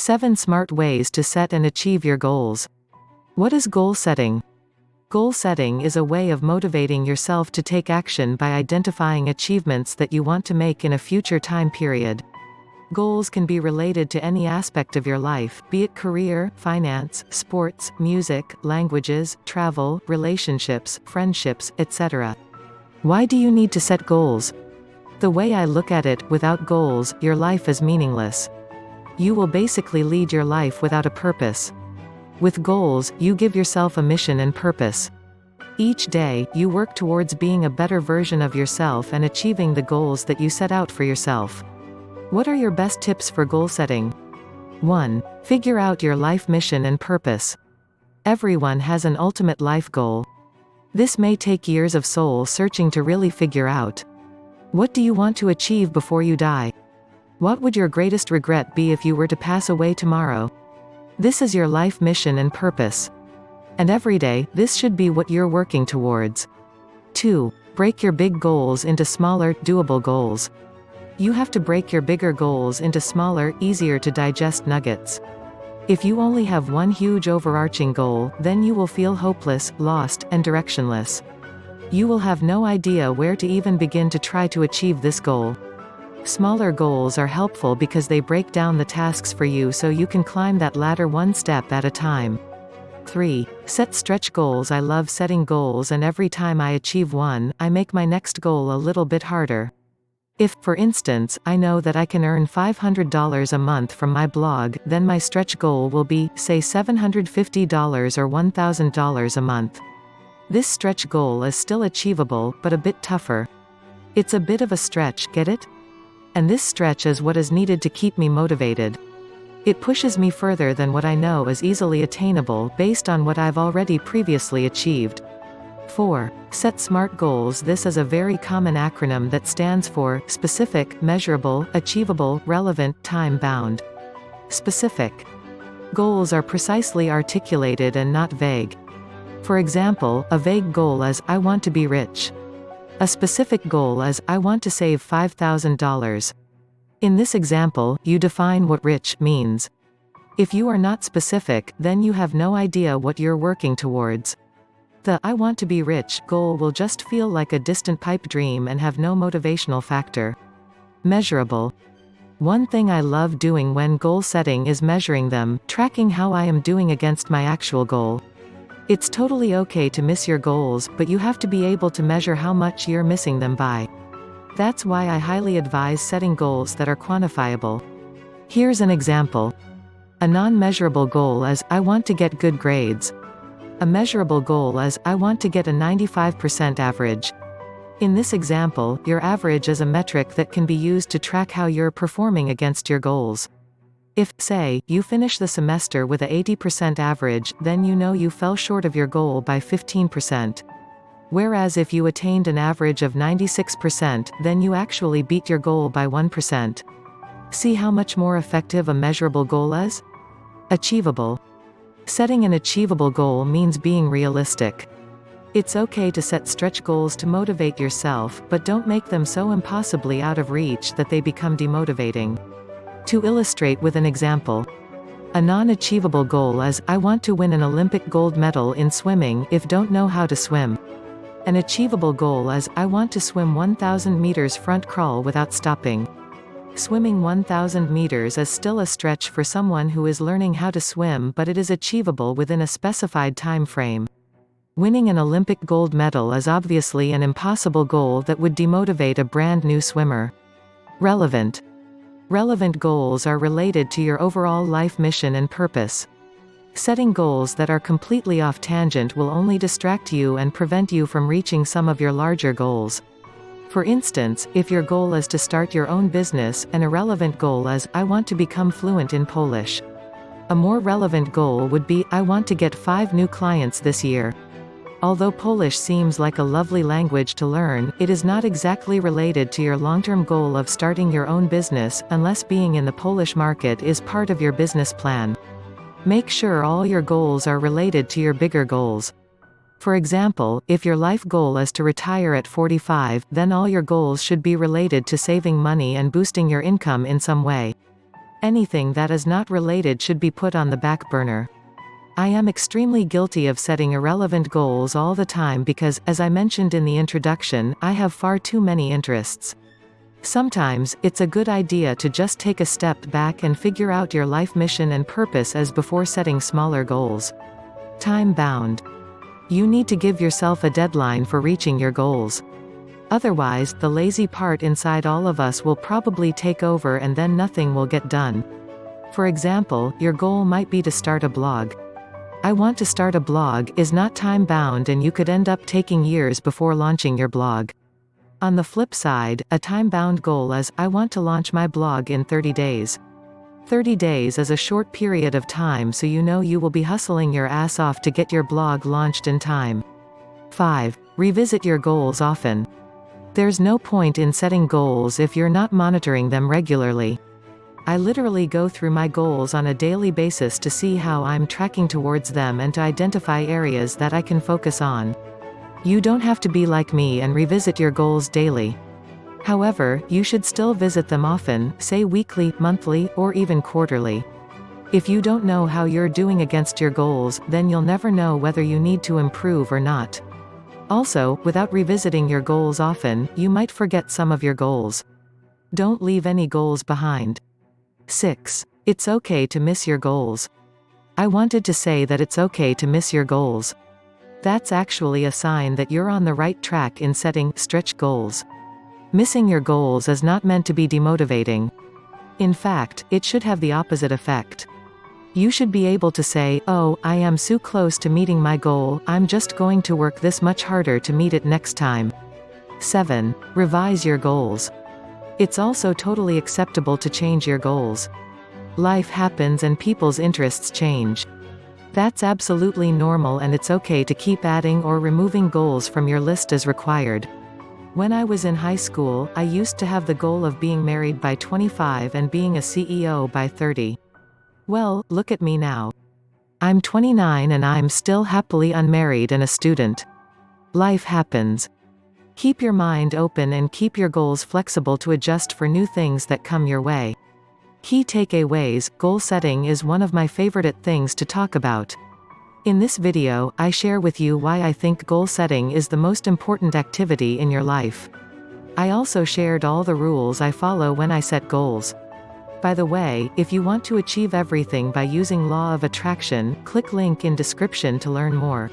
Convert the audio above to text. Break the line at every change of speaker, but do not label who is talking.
7 smart ways to set and achieve your goals. What is goal setting? Goal setting is a way of motivating yourself to take action by identifying achievements that you want to make in a future time period. Goals can be related to any aspect of your life, be it career, finance, sports, music, languages, travel, relationships, friendships, etc. Why do you need to set goals? The way I look at it, without goals, your life is meaningless. You will basically lead your life without a purpose. With goals, you give yourself a mission and purpose. Each day, you work towards being a better version of yourself and achieving the goals that you set out for yourself. What are your best tips for goal setting? 1. Figure out your life mission and purpose. Everyone has an ultimate life goal. This may take years of soul searching to really figure out. What do you want to achieve before you die? What would your greatest regret be if you were to pass away tomorrow? This is your life mission and purpose. And every day, this should be what you're working towards. 2. Break your big goals into smaller, doable goals. You have to break your bigger goals into smaller, easier to digest nuggets. If you only have one huge overarching goal, then you will feel hopeless, lost, and directionless. You will have no idea where to even begin to try to achieve this goal. Smaller goals are helpful because they break down the tasks for you so you can climb that ladder one step at a time. 3. Set stretch goals. I love setting goals, and every time I achieve one, I make my next goal a little bit harder. If, for instance, I know that I can earn $500 a month from my blog, then my stretch goal will be, say, $750 or $1,000 a month. This stretch goal is still achievable, but a bit tougher. It's a bit of a stretch, get it? And this stretch is what is needed to keep me motivated. It pushes me further than what I know is easily attainable based on what I've already previously achieved. 4. Set SMART goals. This is a very common acronym that stands for specific, measurable, achievable, relevant, time-bound. Specific. Goals are precisely articulated and not vague. For example, a vague goal is, I want to be rich. A specific goal is, I want to save $5,000. In this example, you define what rich means. If you are not specific, then you have no idea what you're working towards. The I want to be rich goal will just feel like a distant pipe dream and have no motivational factor. Measurable. One thing I love doing when goal setting is measuring them, tracking how I am doing against my actual goal. It's totally okay to miss your goals, but you have to be able to measure how much you're missing them by. That's why I highly advise setting goals that are quantifiable. Here's an example. A non-measurable goal is, I want to get good grades. A measurable goal is, I want to get a 95% average. In this example, your average is a metric that can be used to track how you're performing against your goals. If, say, you finish the semester with a 80% average, then you know you fell short of your goal by 15%. Whereas if you attained an average of 96%, then you actually beat your goal by 1%. See how much more effective a measurable goal is? Achievable. Setting an achievable goal means being realistic. It's okay to set stretch goals to motivate yourself, but don't make them so impossibly out of reach that they become demotivating. To illustrate with an example. A non-achievable goal is, I want to win an Olympic gold medal in swimming if don't know how to swim. An achievable goal is, I want to swim 1,000 meters front crawl without stopping. Swimming 1,000 meters is still a stretch for someone who is learning how to swim, but it is achievable within a specified time frame. Winning an Olympic gold medal is obviously an impossible goal that would demotivate a brand new swimmer. Relevant. Relevant goals are related to your overall life mission and purpose. Setting goals that are completely off tangent will only distract you and prevent you from reaching some of your larger goals. For instance, if your goal is to start your own business, an irrelevant goal is, I want to become fluent in Polish. A more relevant goal would be, I want to get 5 new clients this year. Although Polish seems like a lovely language to learn, it is not exactly related to your long-term goal of starting your own business, unless being in the Polish market is part of your business plan. Make sure all your goals are related to your bigger goals. For example, if your life goal is to retire at 45, then all your goals should be related to saving money and boosting your income in some way. Anything that is not related should be put on the back burner. I am extremely guilty of setting irrelevant goals all the time because, as I mentioned in the introduction, I have far too many interests. Sometimes, it's a good idea to just take a step back and figure out your life mission and purpose as before setting smaller goals. Time bound. You need to give yourself a deadline for reaching your goals. Otherwise, the lazy part inside all of us will probably take over and then nothing will get done. For example, your goal might be to start a blog. I want to start a blog is not time-bound and you could end up taking years before launching your blog. On the flip side, a time-bound goal is, I want to launch my blog in 30 days. 30 days is a short period of time, so you know you will be hustling your ass off to get your blog launched in time. 5. Revisit your goals often. There's no point in setting goals if you're not monitoring them regularly. I literally go through my goals on a daily basis to see how I'm tracking towards them and to identify areas that I can focus on. You don't have to be like me and revisit your goals daily. However, you should still visit them often, say weekly, monthly, or even quarterly. If you don't know how you're doing against your goals, then you'll never know whether you need to improve or not. Also, without revisiting your goals often, you might forget some of your goals. Don't leave any goals behind. 6. It's okay to miss your goals. I wanted to say that it's okay to miss your goals. That's actually a sign that you're on the right track in setting stretch goals. Missing your goals is not meant to be demotivating. In fact, it should have the opposite effect. You should be able to say, oh, I am so close to meeting my goal, I'm just going to work this much harder to meet it next time. 7. Revise your goals. It's also totally acceptable to change your goals. Life happens and people's interests change. That's absolutely normal, and it's okay to keep adding or removing goals from your list as required. When I was in high school, I used to have the goal of being married by 25 and being a CEO by 30. Well, look at me now. I'm 29 and I'm still happily unmarried and a student. Life happens. Keep your mind open and keep your goals flexible to adjust for new things that come your way. Key takeaways: goal setting is one of my favorite things to talk about. In this video, I share with you why I think goal setting is the most important activity in your life. I also shared all the rules I follow when I set goals. By the way, if you want to achieve everything by using law of attraction, click link in description to learn more.